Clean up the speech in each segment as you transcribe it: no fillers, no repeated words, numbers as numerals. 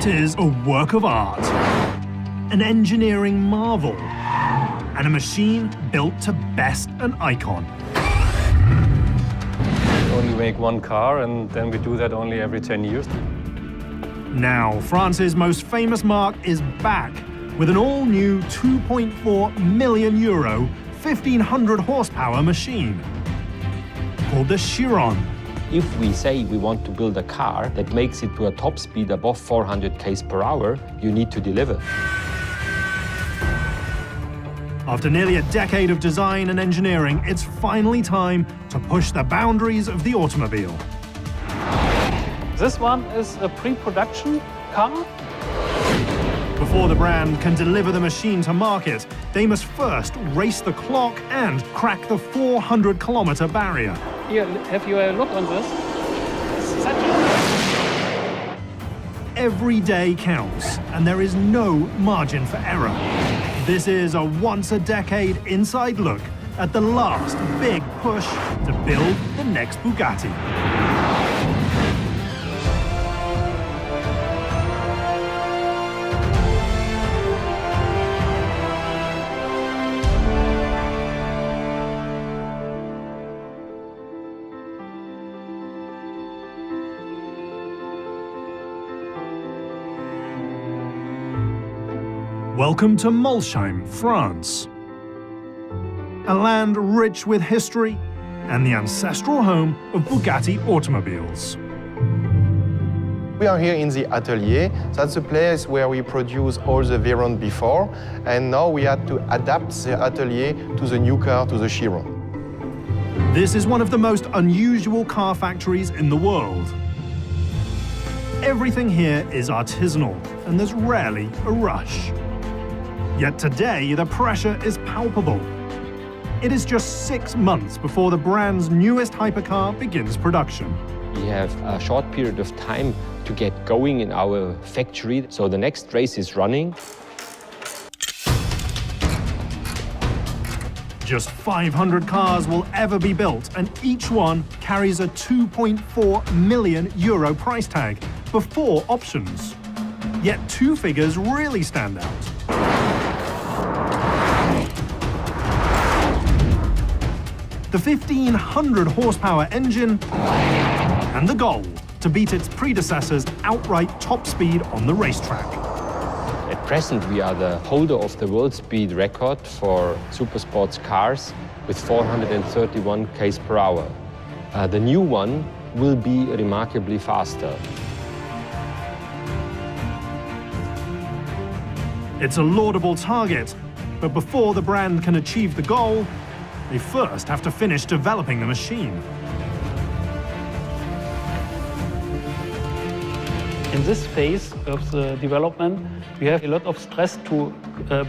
It is a work of art, an engineering marvel, and a machine built to best an icon. We only make one car, and then we do that only every 10 years. Now, France's most famous marque is back with an all-new €2.4 million, 1,500 horsepower machine called the Chiron. If we say we want to build a car that makes it to a top speed above 400 km per hour, you need to deliver. After nearly a decade of design and engineering, it's finally time to push the boundaries of the automobile. This one is a pre-production car. Before the brand can deliver the machine to market, they must first race the clock and crack the 400-kilometer barrier. Here, have you a look on this? Every day counts, and there is no margin for error. This is a once-a-decade inside look at the last big push to build the next Bugatti. Welcome to Molsheim, France. A land rich with history and the ancestral home of Bugatti Automobiles. We are here in the atelier. That's the place where we produce all the Veyron before, and now we had to adapt the atelier to the new car, to the Chiron. This is one of the most unusual car factories in the world. Everything here is artisanal, and there's rarely a rush. Yet today, the pressure is palpable. It is just 6 months before the brand's newest hypercar begins production. We have a short period of time to get going in our factory, so the next race is running. Just 500 cars will ever be built, and each one carries a €2.4 million price tag before options. Yet two figures really stand out. The 1,500 horsepower engine, and the goal to beat its predecessor's outright top speed on the racetrack. At present, we are the holder of the world speed record for supersports cars with 431 km per hour. The new one will be remarkably faster. It's a laudable target, but before the brand can achieve the goal, they first have to finish developing the machine. In this phase of the development, we have a lot of stress to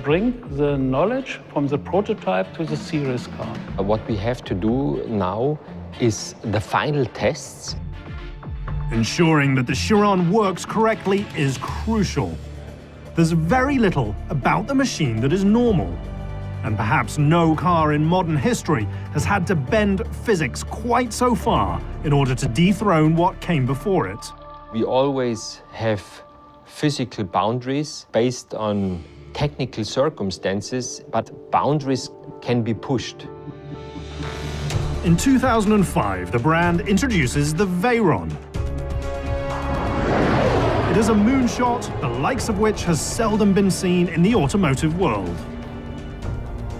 bring the knowledge from the prototype to the series car. What we have to do now is the final tests. Ensuring that the Chiron works correctly is crucial. There's very little about the machine that is normal. And perhaps no car in modern history has had to bend physics quite so far in order to dethrone what came before it. We always have physical boundaries based on technical circumstances, but boundaries can be pushed. In 2005, the brand introduces the Veyron. It is a moonshot, the likes of which has seldom been seen in the automotive world.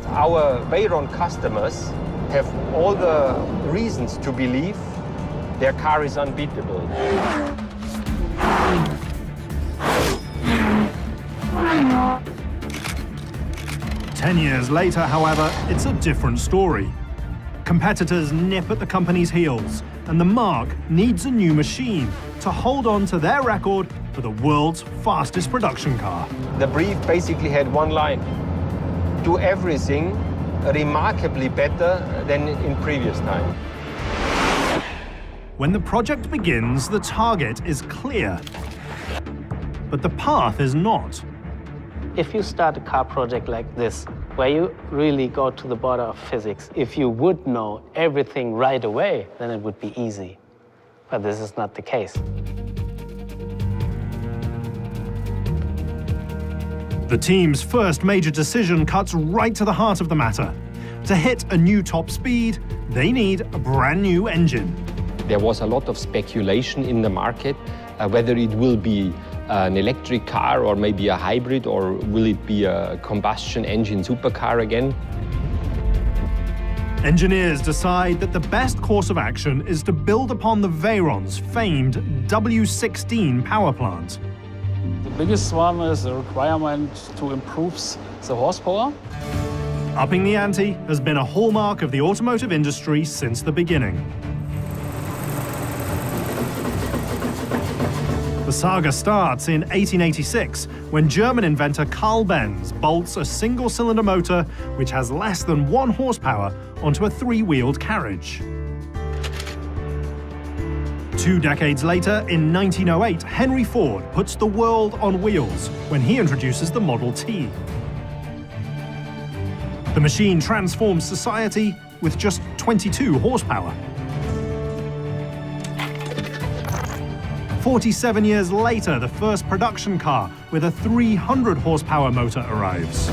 Our Veyron customers have all the reasons to believe their car is unbeatable. Ten years later, however, it's a different story. Competitors nip at the company's heels, and the marque needs a new machine to hold on to their record for the world's fastest production car. The brief basically had one line: do everything remarkably better than in previous time. When the project begins, the target is clear, but the path is not. If you start a car project like this, where you really go to the border of physics, if you would know everything right away, then it would be easy. But this is not the case. The team's first major decision cuts right to the heart of the matter. To hit a new top speed, they need a brand new engine. There was a lot of speculation in the market, whether it will be an electric car or maybe a hybrid, or will it be a combustion engine supercar again? Engineers decide that the best course of action is to build upon the Veyron's famed W16 power plant. The biggest one is the requirement to improve the horsepower. Upping the ante has been a hallmark of the automotive industry since the beginning. The saga starts in 1886, when German inventor Carl Benz bolts a single-cylinder motor which has less than 1 horsepower onto a 3-wheeled carriage. 2 decades later, in 1908, Henry Ford puts the world on wheels when he introduces the Model T. The machine transforms society with just 22 horsepower. 47 years later, the first production car with a 300 horsepower motor arrives.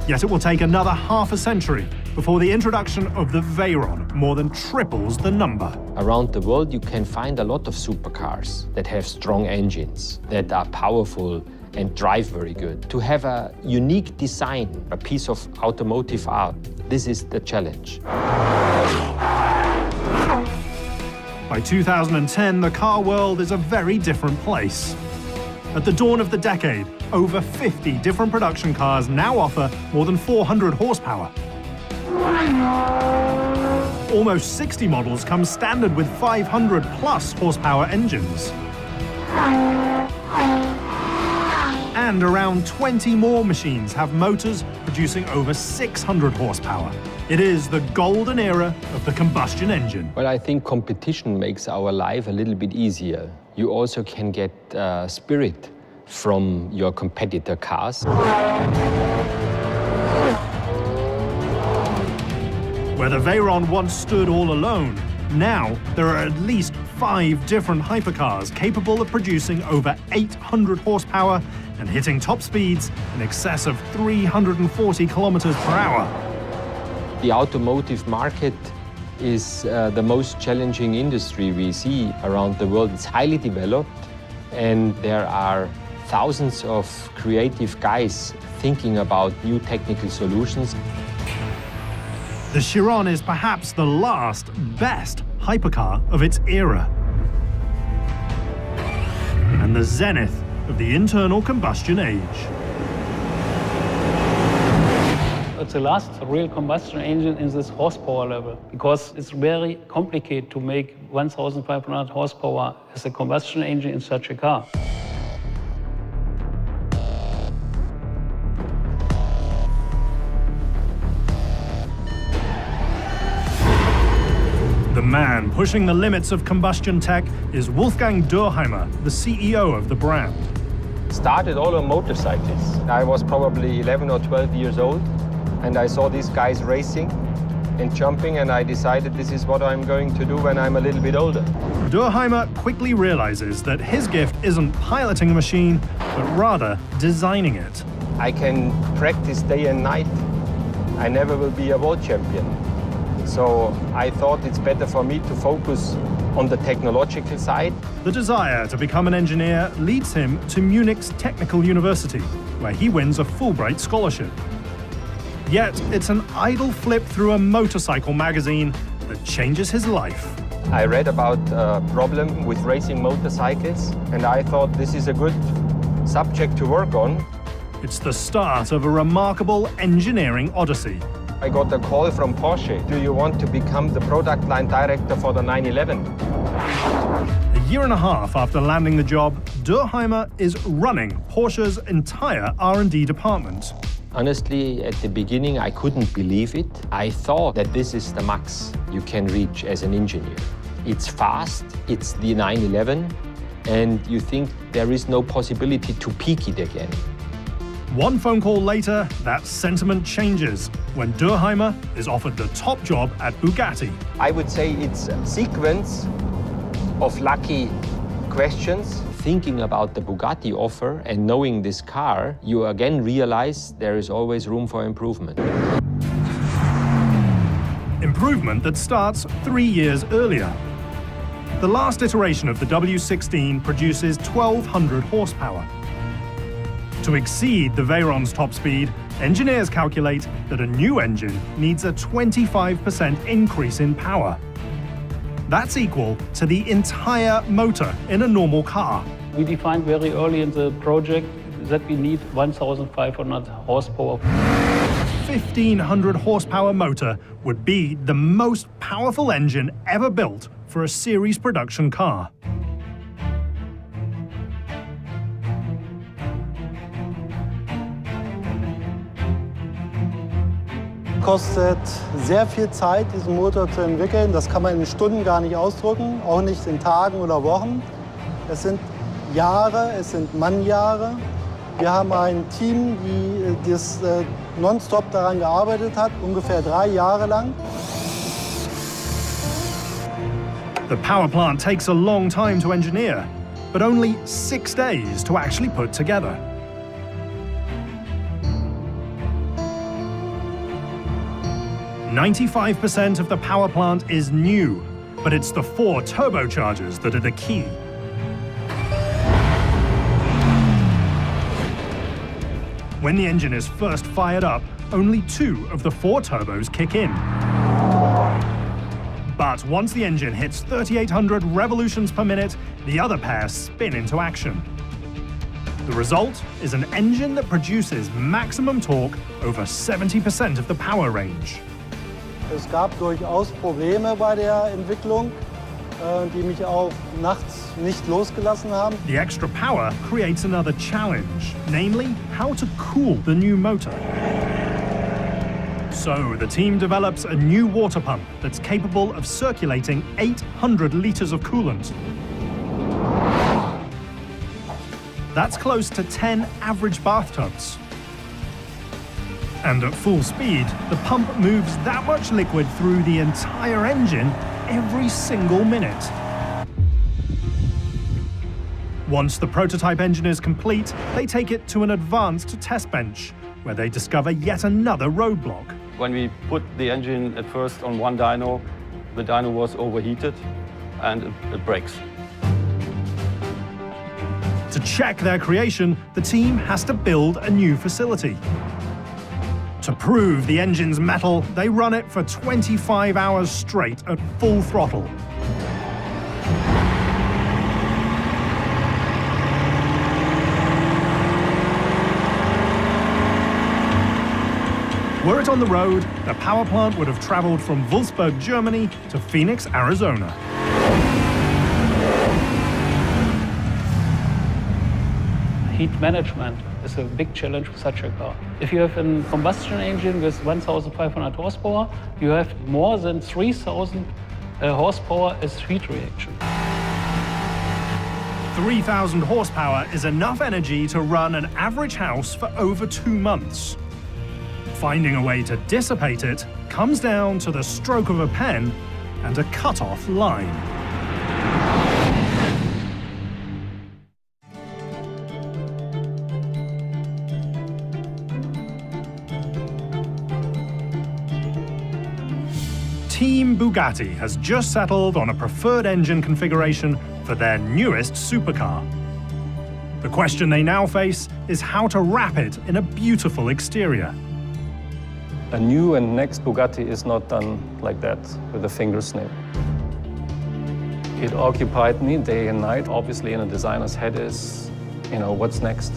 Yet it will take another half a century before the introduction of the Veyron more than triples the number. Around the world, you can find a lot of supercars that have strong engines, that are powerful and drive very good. To have a unique design, a piece of automotive art, this is the challenge. By 2010, the car world is a very different place. At the dawn of the decade, over 50 different production cars now offer more than 400 horsepower. Almost 60 models come standard with 500 plus horsepower engines. And around 20 more machines have motors producing over 600 horsepower. It is the golden era of the combustion engine. Well, I think competition makes our life a little bit easier. You also can get spirit from your competitor cars. Where the Veyron once stood all alone, now there are at least 5 different hypercars capable of producing over 800 horsepower and hitting top speeds in excess of 340 kilometers per hour. The automotive market is the most challenging industry we see around the world. It's highly developed, and there are thousands of creative guys thinking about new technical solutions. The Chiron is perhaps the last, best hypercar of its era. And the zenith of the internal combustion age. It's the last real combustion engine in this horsepower level, because it's very complicated to make 1,500 horsepower as a combustion engine in such a car. The man pushing the limits of combustion tech is Wolfgang Dürheimer, the CEO of the brand. Started all on motorcycles. I was probably 11 or 12 years old, and I saw these guys racing and jumping, and I decided this is what I'm going to do when I'm a little bit older. Dürheimer quickly realizes that his gift isn't piloting a machine, but rather designing it. I can practice day and night. I never will be a world champion. So I thought it's better for me to focus on the technological side. The desire to become an engineer leads him to Munich's Technical University, where he wins a Fulbright scholarship. Yet it's an idle flip through a motorcycle magazine that changes his life. I read about a problem with racing motorcycles, and I thought this is a good subject to work on. It's the start of a remarkable engineering odyssey. I got a call from Porsche. Do you want to become the product line director for the 911? A year and a half after landing the job, Dürheimer is running Porsche's entire R&D department. Honestly, at the beginning, I couldn't believe it. I thought that this is the max you can reach as an engineer. It's fast, it's the 911, and you think there is no possibility to peak it again. One phone call later, that sentiment changes when Dürheimer is offered the top job at Bugatti. I would say it's a sequence of lucky questions, thinking about the Bugatti offer and knowing this car, you again realize there is always room for improvement. Improvement that starts 3 years earlier. The last iteration of the W16 produces 1,200 horsepower. To exceed the Veyron's top speed, engineers calculate that a new engine needs a 25% increase in power. That's equal to the entire motor in a normal car. We defined very early in the project that we need 1,500 horsepower. 1,500 horsepower motor would be the most powerful engine ever built for a series production car. Kostet sehr viel Zeit, diesen Motor zu entwickeln. Das kann man in Stunden gar nicht ausdrücken, auch nicht in Tagen oder Wochen. Es sind Jahre, es sind Mannjahre. Wir haben ein Team, das nonstop daran gearbeitet hat, ungefähr 3 Jahre lang. The power plant takes a long time to engineer, but only 6 days to actually put together. "95% of the power plant is new, but it's the 4 turbochargers that are the key. When the engine is first fired up, only 2 of the 4 turbos kick in. But once the engine hits 3,800 revolutions per minute, the other pair spin into action. The result is an engine that produces maximum torque over 70% of the power range. Es gab durchaus Probleme bei der Entwicklung, die mich auch nachts nicht losgelassen haben. The extra power creates another challenge, namely how to cool the new motor. So the team develops a new water pump that's capable of circulating 800 liters of coolant. That's close to 10 average bathtubs. And at full speed, the pump moves that much liquid through the entire engine every single minute. Once the prototype engine is complete, they take it to an advanced test bench, where they discover yet another roadblock. When we put the engine at first on one dyno, the dyno was overheated and it breaks. To check their creation, the team has to build a new facility. To prove the engine's metal, they run it for 25 hours straight at full throttle. Were it on the road, the power plant would have traveled from Wolfsburg, Germany to Phoenix, Arizona. Heat management is a big challenge for such a car. If you have a combustion engine with 1,500 horsepower, you have more than 3,000 horsepower as heat reaction. 3,000 horsepower is enough energy to run an average house for over 2 months. Finding a way to dissipate it comes down to the stroke of a pen and a cut-off line. Team Bugatti has just settled on a preferred engine configuration for their newest supercar. The question they now face is how to wrap it in a beautiful exterior. A new and next Bugatti is not done like that, with a finger snip. It occupied me day and night. Obviously, in a designer's head is, what's next?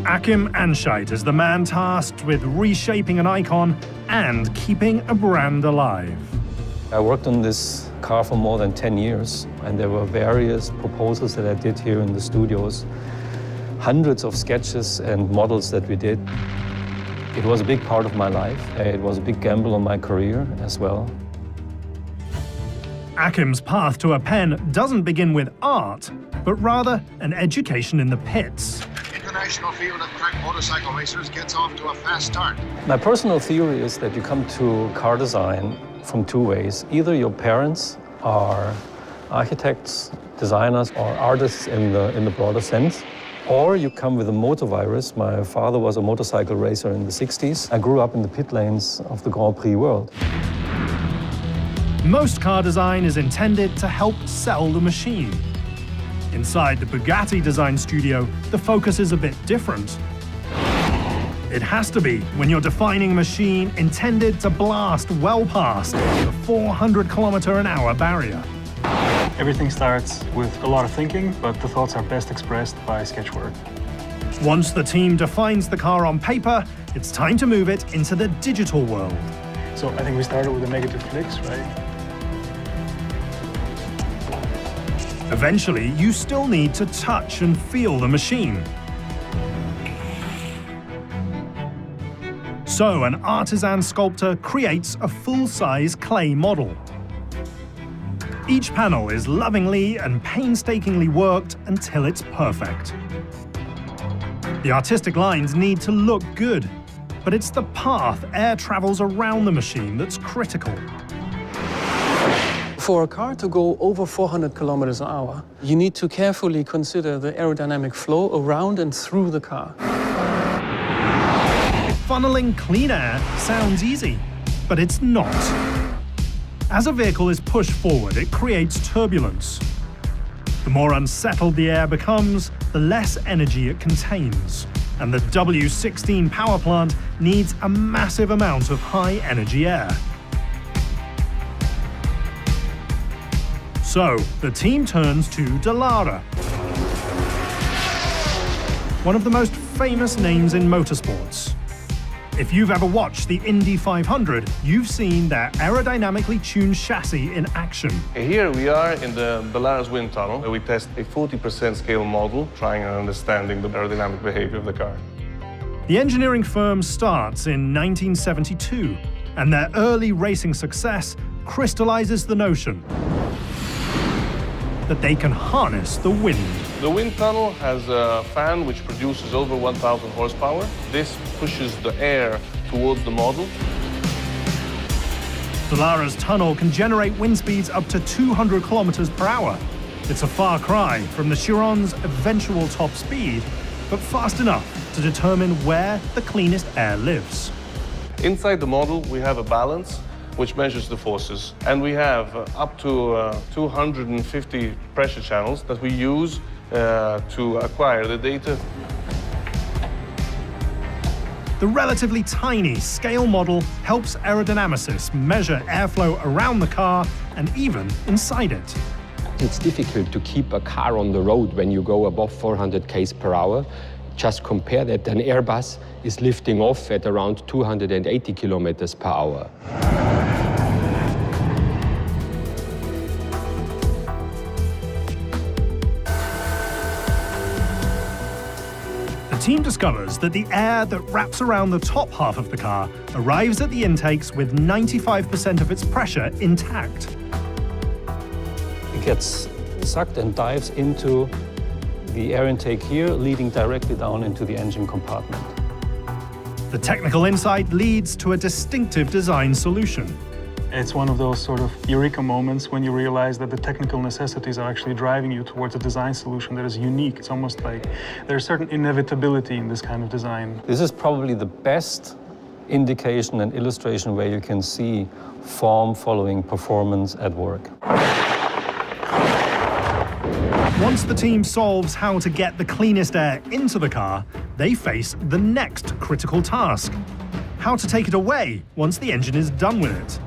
Achim Anscheit is the man tasked with reshaping an icon and keeping a brand alive. I worked on this car for more than 10 years, and there were various proposals that I did here in the studios. Hundreds of sketches and models that we did. It was a big part of my life. It was a big gamble on my career as well. Achim's path to a pen doesn't begin with art, but rather an education in the pits. International field of track motorcycle racers gets off to a fast start. My personal theory is that you come to car design from 2 ways. Either your parents are architects, designers, or artists in the broader sense. Or you come with a motor virus. My father was a motorcycle racer in the 60s. I grew up in the pit lanes of the Grand Prix world. Most car design is intended to help sell the machine. Inside the Bugatti design studio, the focus is a bit different. It has to be when you're defining a machine intended to blast well past the 400-kilometer-an-hour barrier. Everything starts with a lot of thinking, but the thoughts are best expressed by sketchwork. Once the team defines the car on paper, it's time to move it into the digital world. So I think we started with the negative clicks, right? Eventually, you still need to touch and feel the machine. So an artisan sculptor creates a full-size clay model. Each panel is lovingly and painstakingly worked until it's perfect. The artistic lines need to look good, but it's the path air travels around the machine that's critical. For a car to go over 400 kilometers an hour, you need to carefully consider the aerodynamic flow around and through the car. Funneling clean air sounds easy, but it's not. As a vehicle is pushed forward, it creates turbulence. The more unsettled the air becomes, the less energy it contains. And the W16 power plant needs a massive amount of high-energy air. So, the team turns to Dallara, one of the most famous names in motorsports. If you've ever watched the Indy 500, you've seen their aerodynamically tuned chassis in action. Here we are in the Dallara's wind tunnel, where we test a 40% scale model, trying and understanding the aerodynamic behavior of the car. The engineering firm starts in 1972, and their early racing success crystallizes the notion that they can harness the wind. The wind tunnel has a fan which produces over 1,000 horsepower. This pushes the air towards the model. Dallara's tunnel can generate wind speeds up to 200 kilometers per hour. It's a far cry from the Chiron's eventual top speed, but fast enough to determine where the cleanest air lives. Inside the model, we have a balance which measures the forces. And we have up to 250 pressure channels that we use to acquire the data. The relatively tiny scale model helps aerodynamicists measure airflow around the car and even inside it. It's difficult to keep a car on the road when you go above 400 km per hour. Just compare that an Airbus is lifting off at around 280 kilometers per hour. The team discovers that the air that wraps around the top half of the car arrives at the intakes with 95% of its pressure intact. It gets sucked and dives into the air intake here, leading directly down into the engine compartment. The technical insight leads to a distinctive design solution. It's one of those sort of eureka moments when you realize that the technical necessities are actually driving you towards a design solution that is unique. It's almost like there's certain inevitability in this kind of design. This is probably the best indication and illustration where you can see form following performance at work. Once the team solves how to get the cleanest air into the car, they face the next critical task: how to take it away once the engine is done with it.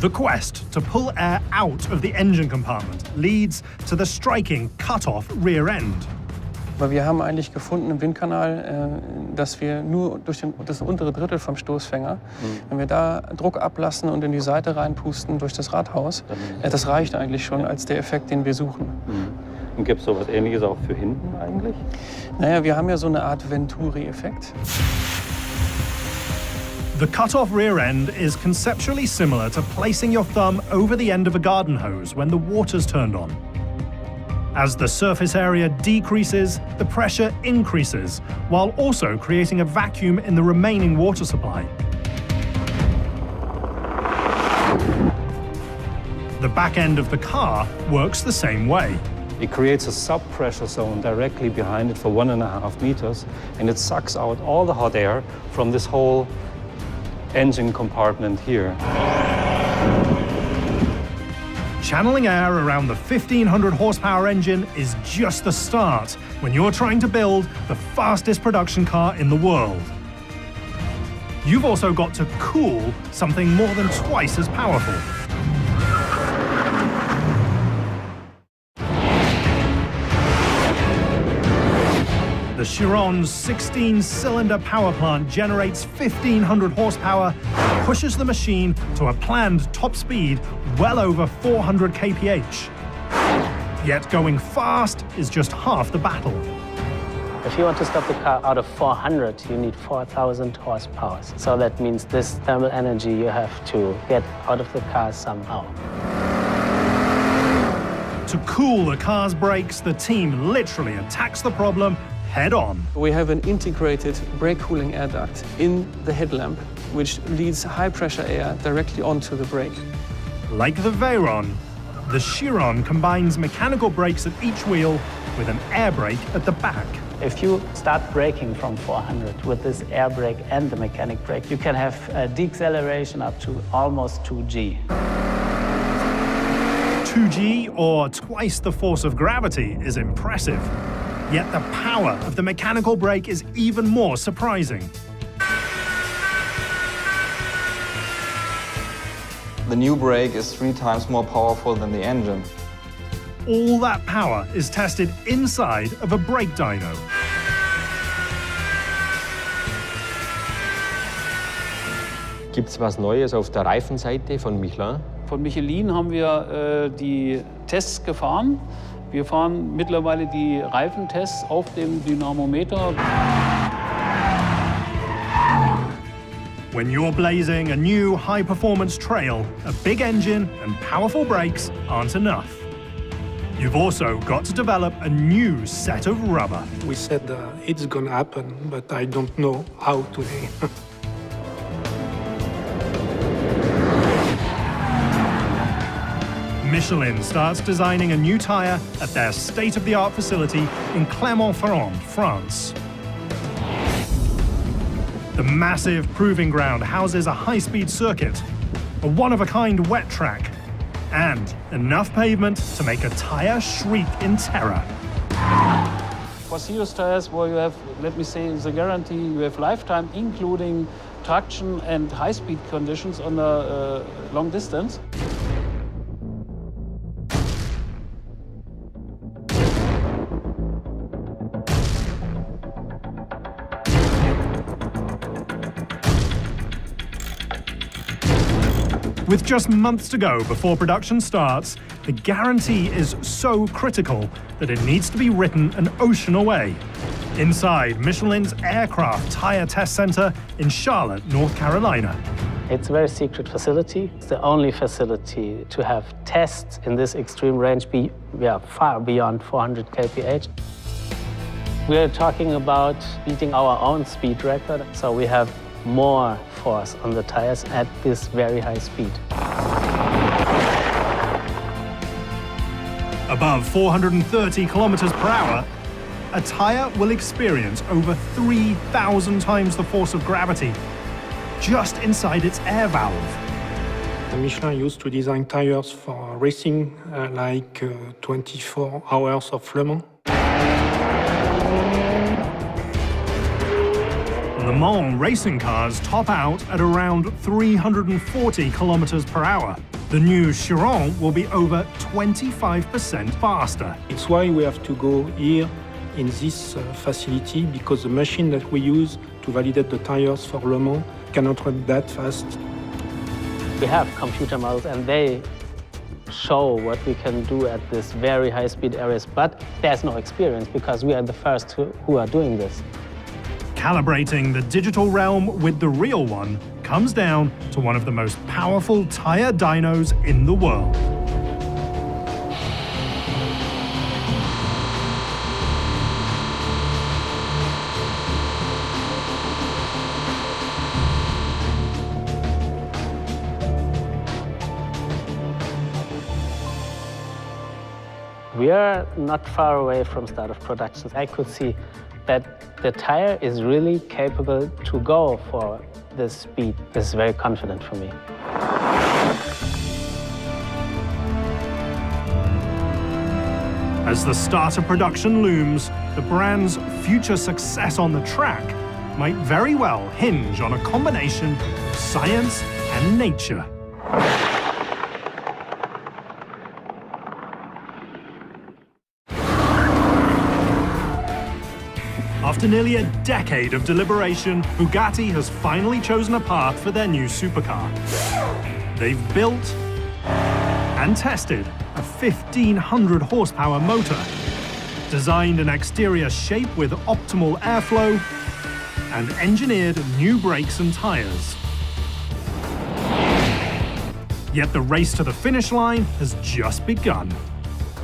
The quest to pull air out of the engine compartment leads to the striking cut-off rear end. Aber wir haben eigentlich gefunden im Windkanal, dass wir nur durch das untere Drittel vom Stoßfänger, wenn wir da Druck ablassen und in die Seite reinpusten durch das Radhaus, das reicht eigentlich schon als der Effekt, den wir suchen. Und gibt es sowas Ähnliches auch für hinten eigentlich? Naja, wir haben ja so eine Art Venturi-Effekt. The cut-off rear end is conceptually similar to placing your thumb over the end of a garden hose when the water's turned on. As the surface area decreases, the pressure increases, while also creating a vacuum in the remaining water supply. The back end of the car works the same way. It creates a sub-pressure zone directly behind it for 1.5 meters, and it sucks out all the hot air from this whole engine compartment here. Channeling air around the 1,500 horsepower engine is just the start when you're trying to build the fastest production car in the world. You've also got to cool something more than twice as powerful. The Chiron's 16-cylinder power plant generates 1,500 horsepower and pushes the machine to a planned top speed well over 400 kph. Yet going fast is just half the battle. If you want to stop the car out of 400, you need 4,000 horsepower. So that means this thermal energy you have to get out of the car somehow. To cool the car's brakes, the team literally attacks the problem head on. We have an integrated brake cooling air duct in the headlamp, which leads high-pressure air directly onto the brake. Like the Veyron, the Chiron combines mechanical brakes at each wheel with an air brake at the back. If you start braking from 400 with this air brake and the mechanic brake, you can have a deceleration up to almost 2G. 2G, or twice the force of gravity, is impressive. Yet the power of the mechanical brake is even more surprising. The new brake is 3 times more powerful than the engine. All that power is tested inside of a brake dyno. Gibt's was Neues auf der Reifenseite von Michelin? Von Michelin haben wir die Tests gefahren. Wir fahren mittlerweile die Reifentests auf dem Dynamometer. When you're blazing a new high-performance trail, a big engine and powerful brakes aren't enough. You've also got to develop a new set of rubber. We said it's gonna happen, but I don't know how today. Michelin starts designing a new tire at their state-of-the-art facility in Clermont-Ferrand, France. The massive proving ground houses a high-speed circuit, a one-of-a-kind wet track, and enough pavement to make a tire shriek in terror. For serious tires where you have, let me say, the guarantee, you have lifetime, including traction and high-speed conditions on a long distance. With just months to go before production starts, the guarantee is so critical that it needs to be written an ocean away. Inside Michelin's Aircraft Tire Test Center in Charlotte, North Carolina. It's a very secret facility. It's the only facility to have tests in this extreme range far beyond 400 kph. We're talking about beating our own speed record, so we have more force on the tires at this very high speed. Above 430 kilometers per hour, a tire will experience over 3,000 times the force of gravity just inside its air valve. Michelin used to design tires for racing, like 24 hours of Le Mans. Le Mans racing cars top out at around 340 kilometers per hour. The new Chiron will be over 25% faster. It's why we have to go here in this facility, because the machine that we use to validate the tires for Le Mans cannot run that fast. We have computer models and they show what we can do at this very high speed areas, but there's no experience because we are the first who are doing this. Calibrating the digital realm with the real one comes down to one of the most powerful tire dynos in the world. We are not far away from start of production. I could see that the tire is really capable to go for this speed. This is very confident for me. As the start of production looms, the brand's future success on the track might very well hinge on a combination of science and nature. After nearly a decade of deliberation, Bugatti has finally chosen a path for their new supercar. They've built and tested a 1,500 horsepower motor, designed an exterior shape with optimal airflow, and engineered new brakes and tires. Yet the race to the finish line has just begun.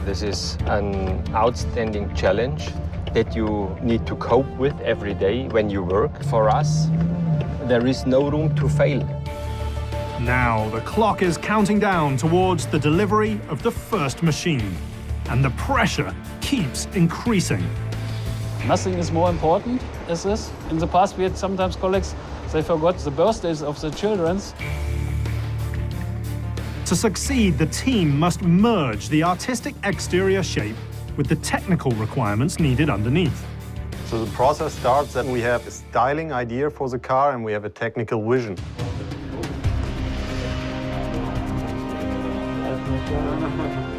This is an outstanding challenge that you need to cope with every day when you work. For us, there is no room to fail. Now the clock is counting down towards the delivery of the first machine, and the pressure keeps increasing. Nothing is more important as this. In the past, we had sometimes colleagues, they forgot the birthdays of the children. To succeed, the team must merge the artistic exterior shape with the technical requirements needed underneath. So the process starts that we have a styling idea for the car and we have a technical vision.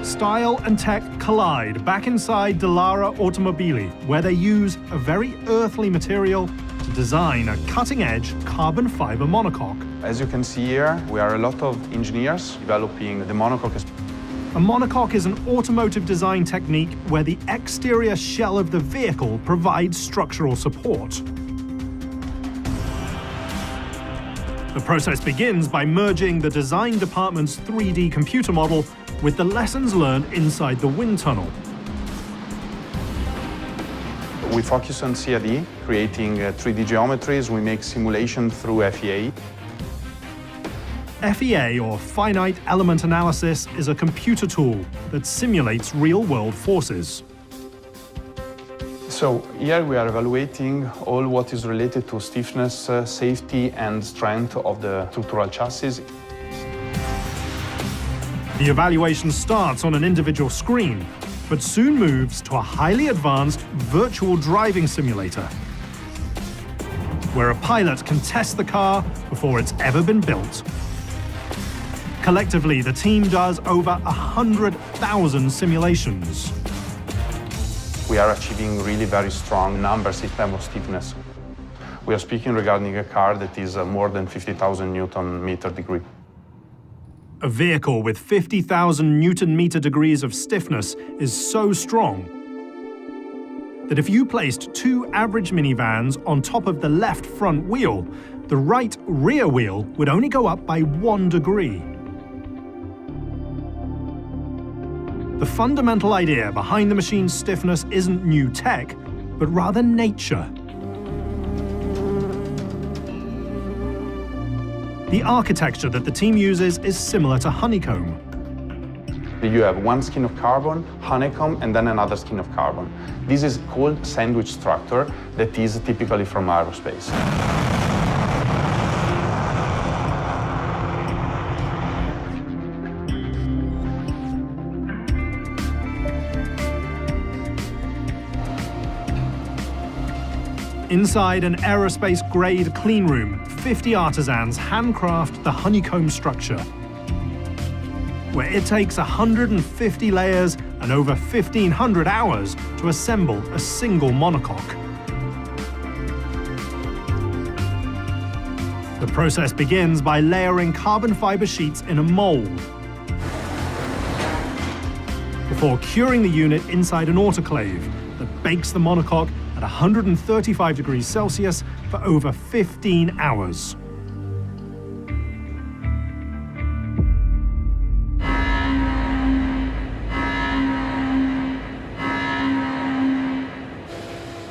Style and tech collide back inside Louis Automobile, where they use a very earthly material to design a cutting-edge carbon fiber monocoque. As you can see here, we are a lot of engineers developing the monocoque. A monocoque is an automotive design technique where the exterior shell of the vehicle provides structural support. The process begins by merging the design department's 3D computer model with the lessons learned inside the wind tunnel. We focus on CAD, creating 3D geometries. We make simulation through FEA. FEA, or Finite Element Analysis, is a computer tool that simulates real-world forces. So here we are evaluating all what is related to stiffness, safety and strength of the structural chassis. The evaluation starts on an individual screen, but soon moves to a highly advanced virtual driving simulator, where a pilot can test the car before it's ever been built. Collectively, the team does over 100,000 simulations. We are achieving really very strong numbers in terms of stiffness. We are speaking regarding a car that is more than 50,000 Newton-meter degree. A vehicle with 50,000 Newton-meter degrees of stiffness is so strong that if you placed two average minivans on top of the left front wheel, the right rear wheel would only go up by 1 degree. The fundamental idea behind the machine's stiffness isn't new tech, but rather nature. The architecture that the team uses is similar to honeycomb. You have one skin of carbon, honeycomb, and then another skin of carbon. This is called sandwich structure that is typically from aerospace. Inside an aerospace-grade clean room, 50 artisans handcraft the honeycomb structure, where it takes 150 layers and over 1,500 hours to assemble a single monocoque. The process begins by layering carbon fiber sheets in a mold, before curing the unit inside an autoclave that bakes the monocoque at 135 degrees Celsius for over 15 hours.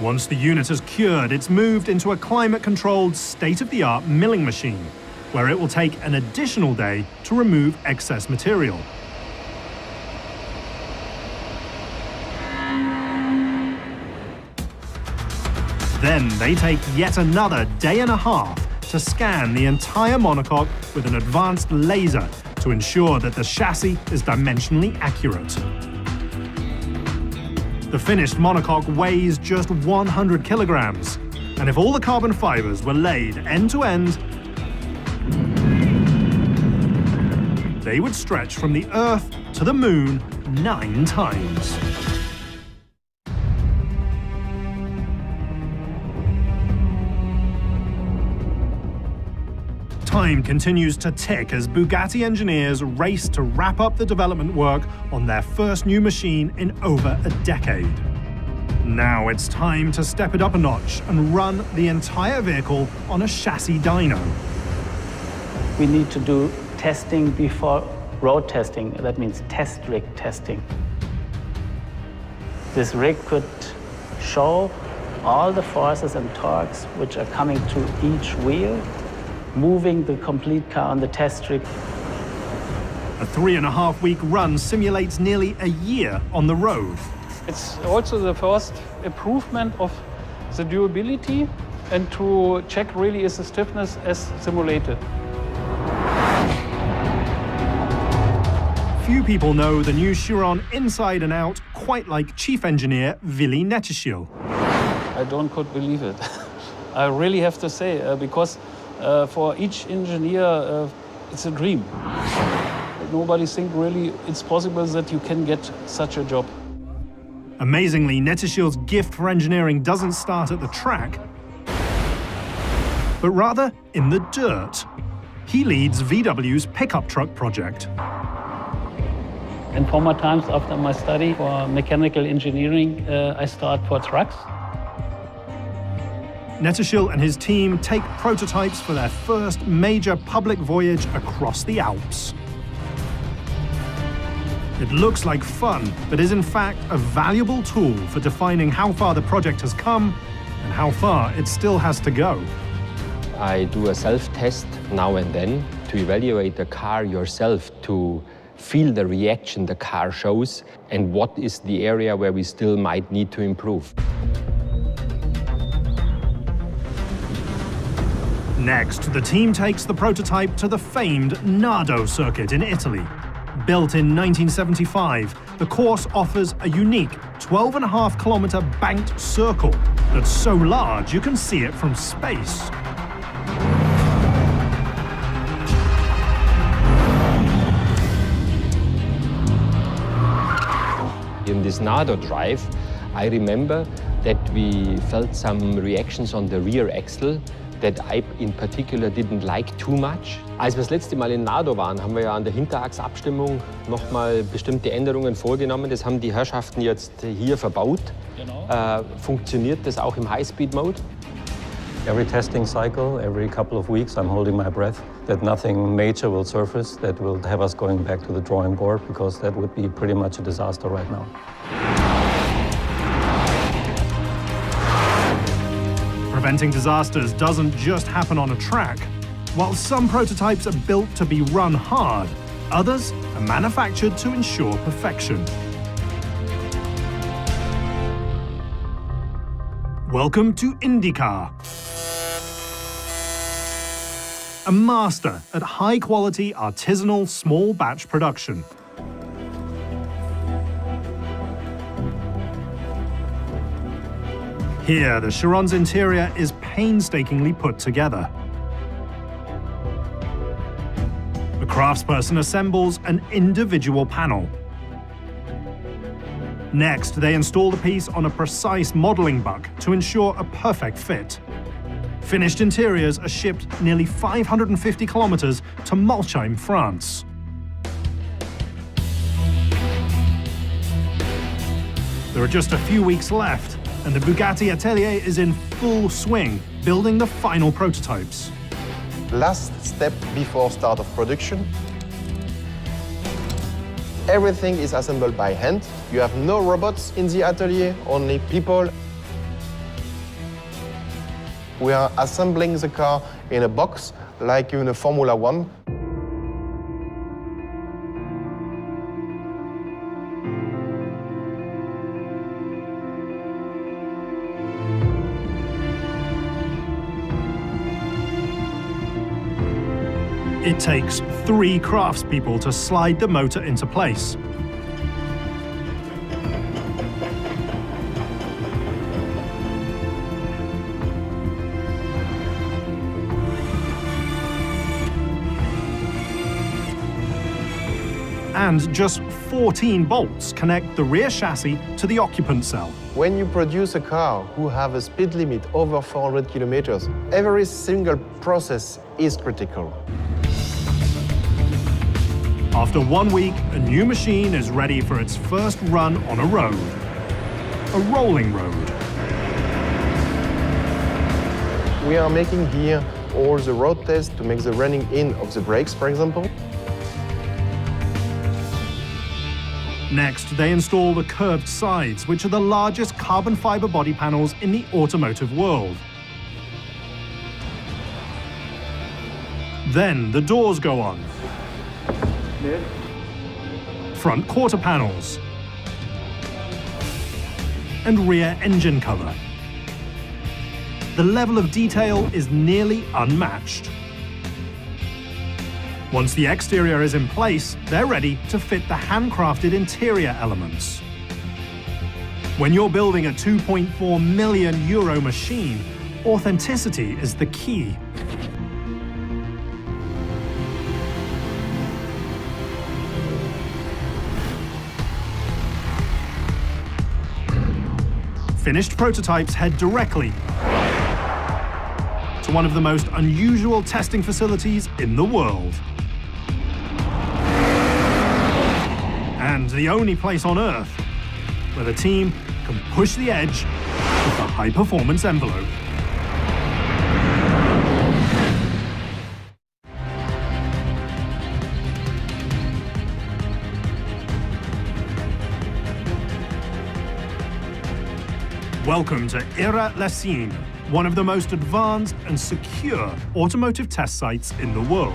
Once the unit is cured, it's moved into a climate-controlled, state-of-the-art milling machine, where it will take an additional day to remove excess material. Then they take yet another day and a half to scan the entire monocoque with an advanced laser to ensure that the chassis is dimensionally accurate. The finished monocoque weighs just 100 kilograms, and if all the carbon fibers were laid end to end, they would stretch from the Earth to the Moon 9 times. Time continues to tick as Bugatti engineers race to wrap up the development work on their first new machine in over a decade. Now it's time to step it up a notch and run the entire vehicle on a chassis dyno. We need to do testing before road testing. That means test rig testing. This rig could show all the forces and torques which are coming to each wheel, moving the complete car on the test rig. A 3.5-week run simulates nearly a year on the road. It's also the first improvement of the durability and to check really is the stiffness as simulated. Few people know the new Chiron inside and out, quite like chief engineer Louis Chiron. I could believe it. I really have to say, because for each engineer, it's a dream. Nobody thinks really it's possible that you can get such a job. Amazingly, Netishil's gift for engineering doesn't start at the track, but rather in the dirt. He leads VW's pickup truck project. In former times, after my study for mechanical engineering, I start for trucks. Netishil and his team take prototypes for their first major public voyage across the Alps. It looks like fun, but is in fact a valuable tool for defining how far the project has come and how far it still has to go. I do a self-test now and then to evaluate the car yourself, to feel the reaction the car shows and what is the area where we still might need to improve. Next, the team takes the prototype to the famed Nardo circuit in Italy. Built in 1975, the course offers a unique 12.5-kilometer banked circle that's so large you can see it from space. In this Nardo drive, I remember that we felt some reactions on the rear axle that I in particular didn't like too much. Als wir das letzte Mal in Nardo waren, haben wir ja an der Hinterachsabstimmung nochmal bestimmte Änderungen vorgenommen. Das haben die Herrschaften jetzt hier verbaut. Genau. Funktioniert das auch im High-Speed-Mode? Every testing cycle, every couple of weeks, I'm holding my breath that nothing major will surface that will have us going back to the drawing board, because that would be pretty much a disaster right now. Preventing disasters doesn't just happen on a track. While some prototypes are built to be run hard, others are manufactured to ensure perfection. Welcome to IndyCar, a master at high-quality artisanal small batch production. Here, the Chiron's interior is painstakingly put together. The craftsperson assembles an individual panel. Next, they install the piece on a precise modeling buck to ensure a perfect fit. Finished interiors are shipped nearly 550 kilometers to Molsheim, France. There are just a few weeks left, and the Bugatti atelier is in full swing, building the final prototypes. Last step before start of production. Everything is assembled by hand. You have no robots in the atelier, only people. We are assembling the car in a box, like in a Formula One. It takes 3 craftspeople to slide the motor into place. And just 14 bolts connect the rear chassis to the occupant cell. When you produce a car who have a speed limit over 400 kilometers, every single process is critical. After 1 week, a new machine is ready for its first run on a road. A rolling road. We are making here all the road tests to make the running in of the brakes, for example. Next, they install the curved sides, which are the largest carbon fiber body panels in the automotive world. Then the doors go on. Front quarter panels. And rear engine cover. The level of detail is nearly unmatched. Once the exterior is in place, they're ready to fit the handcrafted interior elements. When you're building a €2.4 million machine, authenticity is the key. Finished prototypes head directly to one of the most unusual testing facilities in the world. And the only place on Earth where the team can push the edge with the high-performance envelope. Welcome to L, one of the most advanced and secure automotive test sites in the world.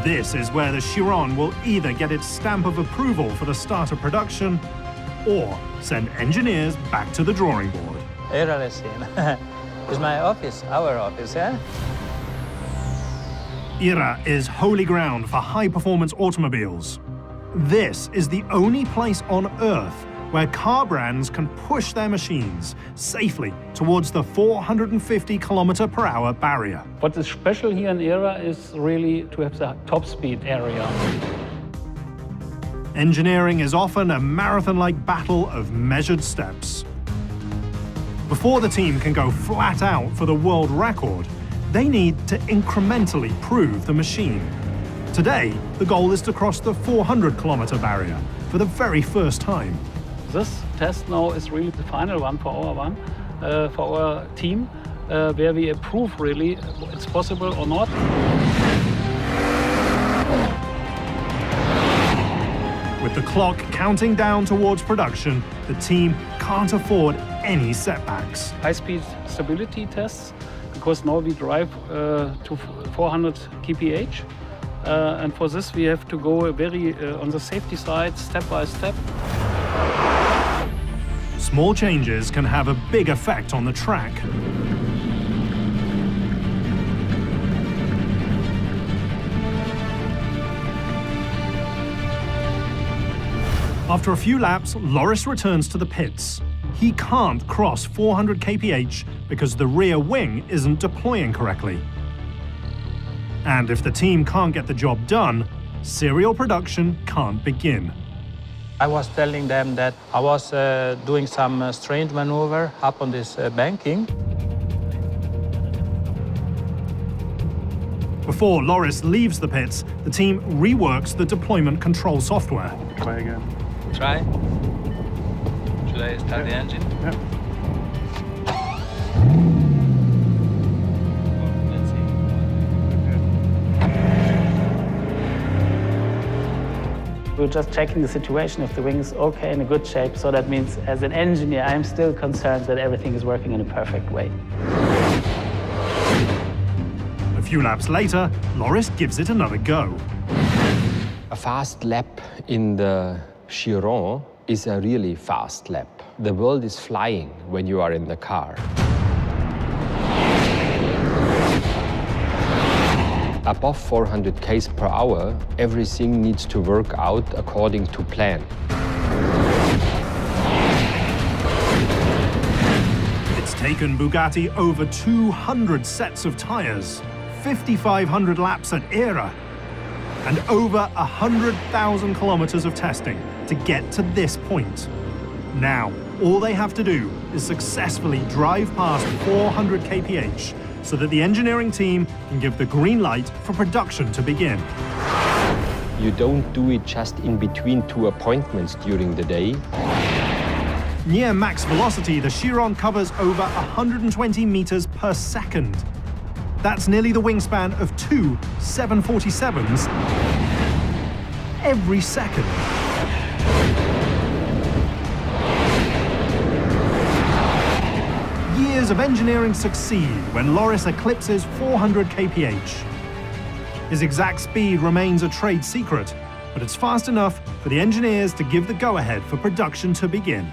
This is where the Chiron will either get its stamp of approval for the start of production or send engineers back to the drawing board. L is my office, our office, yeah? IRA is holy ground for high-performance automobiles. This is the only place on Earth where car brands can push their machines safely towards the 450 km/h barrier. What is special here in IRA is really to have the top speed area. Engineering is often a marathon-like battle of measured steps. Before the team can go flat out for the world record, they need to incrementally prove the machine. Today, the goal is to cross the 400 km barrier for the very first time. This test now is really the final one for our team, where we approve really it's possible or not. With the clock counting down towards production, the team can't afford any setbacks. High-speed stability tests, because now we drive to 400 kph. And for this, we have to go very on the safety side, step by step. Small changes can have a big effect on the track. After a few laps, Loris returns to the pits. He can't cross 400 kph because the rear wing isn't deploying correctly. And if the team can't get the job done, serial production can't begin. I was telling them that I was doing some strange maneuver up on this banking. Before Loris leaves the pits, the team reworks the deployment control software. Try again. Try. Should I start the engine? Yeah. We're just checking the situation if the wing is okay, in a good shape. So that means, as an engineer, I'm still concerned that everything is working in a perfect way. A few laps later, Loris gives it another go. A fast lap in the Chiron is a really fast lap. The world is flying when you are in the car. above 400 km per hour, everything needs to work out according to plan. It's taken Bugatti over 200 sets of tires, 5,500 laps at Era, and over 100,000 kilometers of testing to get to this point. Now, all they have to do is successfully drive past 400 kph so that the engineering team can give the green light for production to begin. You don't do it just in between two appointments during the day. Near max velocity, the Chiron covers over 120 meters per second. That's nearly the wingspan of two 747s every second. Years of engineering succeed when Loris eclipses 400 kph. His exact speed remains a trade secret, but it's fast enough for the engineers to give the go-ahead for production to begin.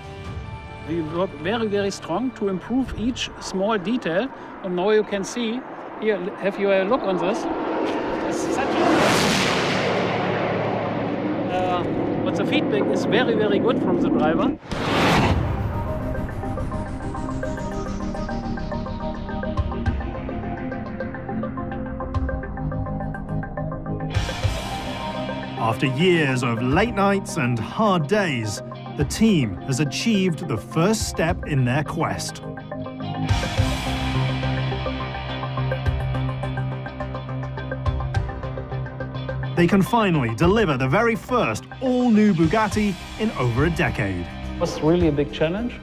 We work very, very strong to improve each small detail. And now you can see, here, have you a look on this? It's such but the feedback is very, very good from the driver. After years of late nights and hard days, the team has achieved the first step in their quest. They can finally deliver the very first all-new Bugatti in over a decade. It was really a big challenge,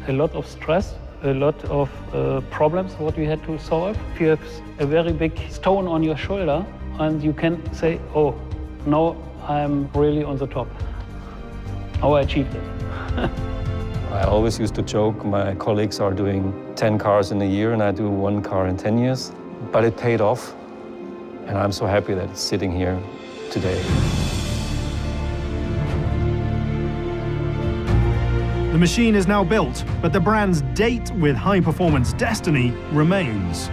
a lot of stress, a lot of problems what we had to solve. If you have a very big stone on your shoulder and you can say, oh, now I'm really on the top. How I achieved it. I always used to joke, my colleagues are doing 10 cars in a year and I do 1 car in 10 years. But it paid off, and I'm so happy that it's sitting here today. The machine is now built, but the brand's date with high-performance destiny remains.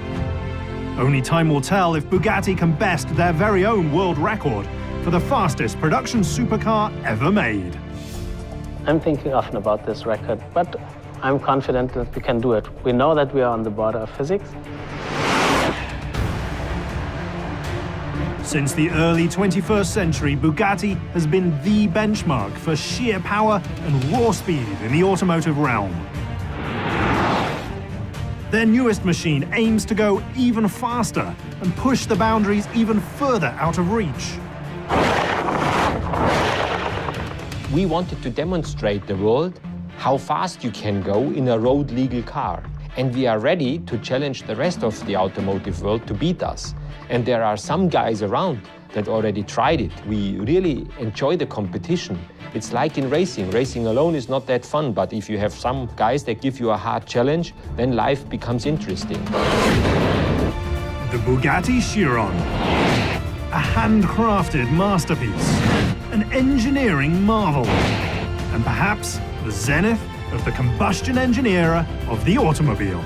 Only time will tell if Bugatti can best their very own world record for the fastest production supercar ever made. I'm thinking often about this record, but I'm confident that we can do it. We know that we are on the border of physics. Since the early 21st century, Bugatti has been the benchmark for sheer power and raw speed in the automotive realm. Their newest machine aims to go even faster and push the boundaries even further out of reach. We wanted to demonstrate the world how fast you can go in a road-legal car. And we are ready to challenge the rest of the automotive world to beat us. And there are some guys around that already tried it. We really enjoy the competition. It's like in racing. Racing alone is not that fun, but if you have some guys that give you a hard challenge, then life becomes interesting. The Bugatti Chiron. A handcrafted masterpiece. An engineering marvel. And perhaps the zenith of the combustion engine era of the automobile.